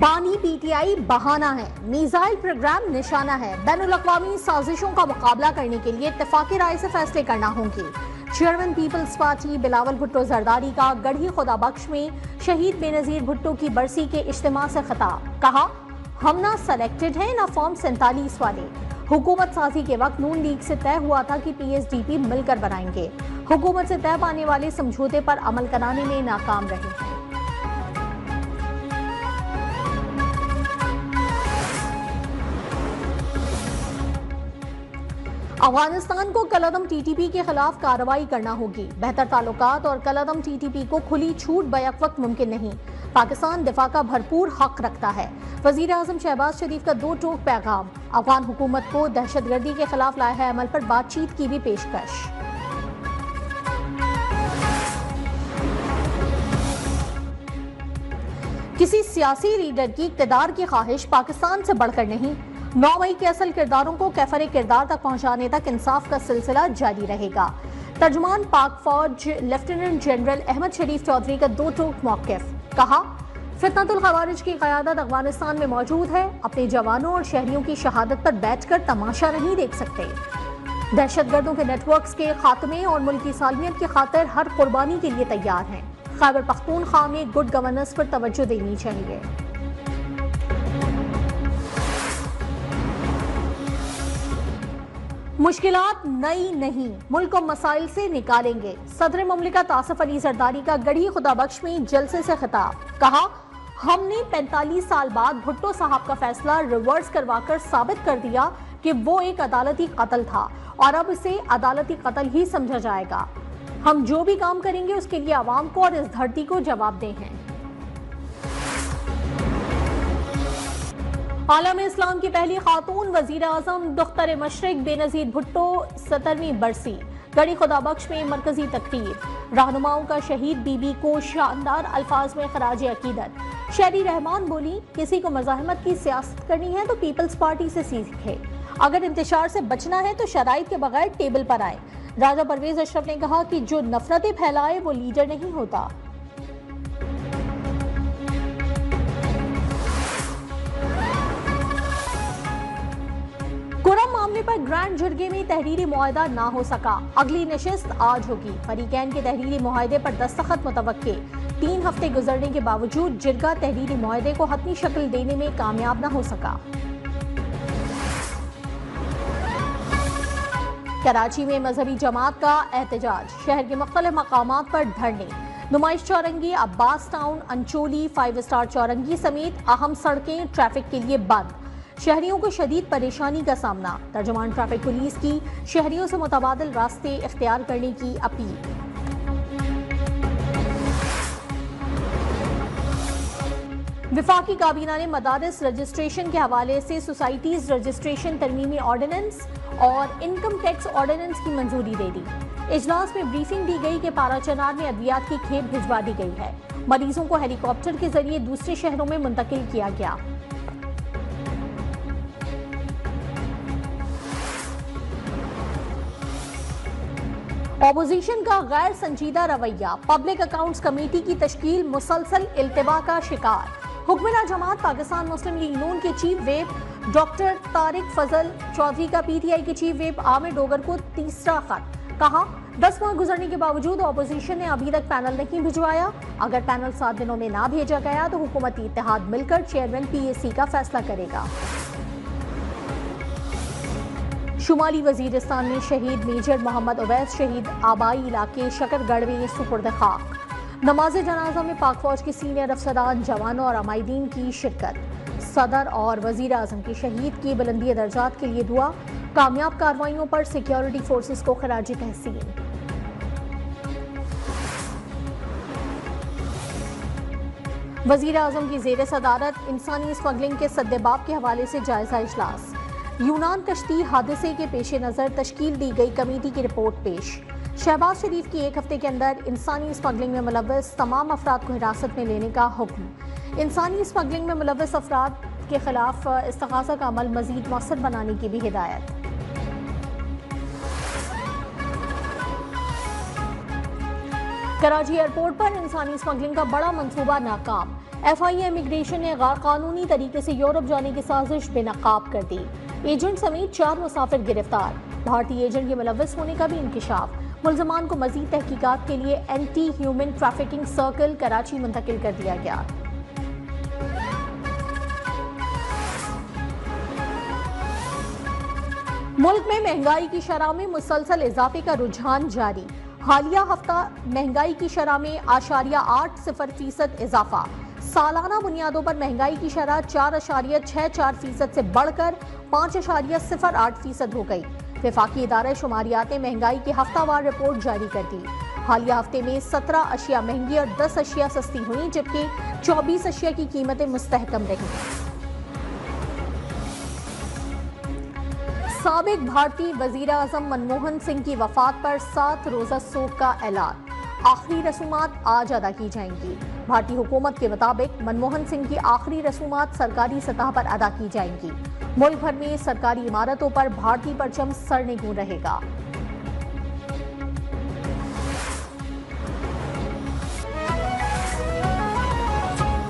بانی P T I بہانہ ہے، میزائل پروگرام نشانہ ہے، بین الاقوامی سازشوں کا مقابلہ کرنے کے لیے اتفاقی رائے سے فیصلے کرنا ہوں گے۔ Chairman Peoples Party Bilawal Bhutto Zardari کا گڑھی خدا بخش میں شہید بے نظیر بھٹو کی برسی کے اجتماع سے خطاب، کہا ہم نہ سلیکٹڈ ہیں نہ فارم 47 والے۔ حکومت سازی کے وقت نون لیگ سے طے ہوا تھا کہ پی ایس ڈی پی مل کر بنائیں گے، حکومت سے طے پانے والے سمجھوتے پر عمل کرانے میں ناکام رہے ہیں۔ افغانستان کو کالعدم ٹی ٹی پی کے خلاف کارروائی کرنا ہوگی، بہتر تعلقات اور کالعدم ٹی ٹی پی کو کھلی چھوٹ بیک وقت ممکن نہیں، پاکستان دفاع کا بھرپور حق رکھتا ہے۔ وزیر اعظم شہباز شریف کا دو ٹوک پیغام، افغان حکومت کو دہشت گردی کے خلاف لائحہ عمل پر بات چیت کی بھی پیشکش۔ کسی سیاسی لیڈر کی اقتدار کی خواہش پاکستان سے بڑھ کر نہیں، 9 مئی کے اصل کرداروں کو کیفر کردار تک پہنچانے تک انصاف کا سلسلہ جاری رہے گا۔ ترجمان پاک فوج لیفٹیننٹ جنرل احمد شریف چودھری کا دو ٹوک موقف، کہا فتنۃ الخوارج کی قیادت افغانستان میں موجود ہے، اپنے جوانوں اور شہریوں کی شہادت پر بیٹھ کر تماشا نہیں دیکھ سکتے، دہشت گردوں کے نیٹ ورکس کے خاتمے اور ملک کی سالمیت کی خاطر ہر قربانی کے لیے تیار ہیں۔ خیبر پختونخوا میں گڈ گورننس پر توجہ دینی چاہیے۔ مشکلات نئی نہیں، ملک کو مسائل سے نکالیں گے، صدر مملکت آصف علی زرداری کا گڑھی خدا بخش میں جلسے سے خطاب، کہا ہم نے 45 سال بعد بھٹو صاحب کا فیصلہ ریورس کروا کر ثابت کر دیا کہ وہ ایک عدالتی قتل تھا اور اب اسے عدالتی قتل ہی سمجھا جائے گا۔ ہم جو بھی کام کریں گے اس کے لیے عوام کو اور اس دھرتی کو جواب دہ ہیں۔ عالم اسلام کی پہلی خاتون وزیر اعظم دختر مشرق بے نظیر بھٹو 70ویں برسی، گڑھی خدا بخش میں مرکزی تقریب، رہنماؤں کا شہید بی بی کو شاندار الفاظ میں خراج عقیدت۔ شہری رحمان بولی کسی کو مزاحمت کی سیاست کرنی ہے تو پیپلز پارٹی سے سیکھے، اگر انتشار سے بچنا ہے تو شرائط کے بغیر ٹیبل پر آئے۔ راجہ پرویز اشرف نے کہا کہ جو نفرتیں پھیلائے وہ لیڈر نہیں ہوتا۔ کرم معاملے پر گرینڈ جرگے میں تحریری معاہدہ نہ ہو سکا، اگلی نشست آج ہوگی، فریقین کے تحریری معاہدے پر دستخط متوقع، 3 ہفتے گزرنے کے باوجود جرگہ تحریری معاہدے کو حتمی شکل دینے میں کامیاب نہ ہو سکا۔ کراچی میں مذہبی جماعت کا احتجاج، شہر کے مختلف مقامات پر دھرنے، نمائش چورنگی، عباس ٹاؤن، انچولی، 5 اسٹار چورنگی سمیت اہم سڑکیں ٹریفک کے لیے بند، شہریوں کو شدید پریشانی کا سامنا، ترجمان ٹریفک پولیس کی شہریوں سے متبادل راستے اختیار کرنے کی اپیل۔ وفاقی کابینہ نے مدارس رجسٹریشن کے حوالے سے سوسائٹیز رجسٹریشن ترمیمی آرڈیننس اور انکم ٹیکس آرڈیننس کی منظوری دے دی۔ اجلاس میں بریفنگ دی گئی کہ پارا چنار میں ادویات کی کھیپ بھجوا دی گئی ہے، مریضوں کو ہیلی کاپٹر کے ذریعے دوسرے شہروں میں منتقل کیا گیا۔ اپوزیشن کا غیر سنجیدہ رویہ، پبلک اکاؤنٹس کمیٹی کی تشکیل مسلسل التوا کا شکار، حکمراں جماعت پاکستان مسلم لیگ نون کے چیف ویپ ڈاکٹر طارق فضل چودھری کا پی ٹی آئی کے چیف ویپ عامر ڈوگر کو تیسرا خط، کہا 10 ماہ گزرنے کے باوجود اپوزیشن نے ابھی تک پینل نہیں بھجوایا، اگر پینل 7 دنوں میں نہ بھیجا گیا تو حکومتی اتحاد مل کر چیئرمین پی اے سی کا فیصلہ کرے گا۔ شمالی وزیرستان میں شہید میجر محمد اویس شہید آبائی علاقے شکر گڑھ میں سپرد خاک، نماز جنازہ میں پاک فوج کے سینئر افسران، جوانوں اور عمائدین کی شرکت، صدر اور وزیر اعظم کی شہید کی بلندی درجات کے لیے دعا، کامیاب کارروائیوں پر سیکیورٹی فورسز کو خراج تحسین۔ وزیر اعظم کی زیر صدارت انسانی اسمگلنگ کے سدباب کے حوالے سے جائزہ اجلاس، یونان کشتی حادثے کے پیش نظر تشکیل دی گئی کمیٹی کی رپورٹ پیش، شہباز شریف کی 1 ہفتے کے اندر انسانی اسمگلنگ میں ملوث تمام افراد کو حراست میں لینے کا حکم، انسانی اسمگلنگ میں ملوث افراد کے خلاف استغاثہ کا عمل مزید مؤثر بنانے کی بھی ہدایت۔ کراچی ایئرپورٹ پر انسانی اسمگلنگ کا بڑا منصوبہ ناکام، FIA امیگریشن نے غیر قانونی طریقے سے یورپ جانے کی سازش بے نقاب کر دی، ایجنٹ سمیت 4 مسافر گرفتار، بھارتی ایجنٹ کے ملوث ہونے کا بھی انکشاف، ملزمان کو مزید تحقیقات کے لیے anti human trafficking circle Karachi منتقل کر دیا گیا۔ ملک میں مہنگائی کی شرح میں مسلسل اضافے کا رجحان جاری، حالیہ ہفتہ مہنگائی کی شرح میں 8.80% اضافہ، سالانہ بنیادوں پر مہنگائی کی شرح 4.64% سے بڑھ کر 5.08% ہو گئی۔ وفاقی ادارہ شماریات نے مہنگائی کی ہفتہ وار رپورٹ جاری کر دی، حالیہ ہفتے میں 17 اشیاء مہنگی اور 10 اشیاء سستی ہوئیں، جبکہ 24 اشیاء کی قیمتیں مستحکم رہیں۔ سابق بھارتی وزیر اعظم منموہن سنگھ کی وفات پر 7 روزہ سوگ کا اعلان، آخری رسومات آج ادا کی جائیں گی۔ بھارتی حکومت کے مطابق منموہن سنگھ کی آخری رسومات سرکاری سطح پر ادا کی جائیں گی۔ ملک بھر میں سرکاری عمارتوں پر بھارتی پرچم سرنگوں رہے گا۔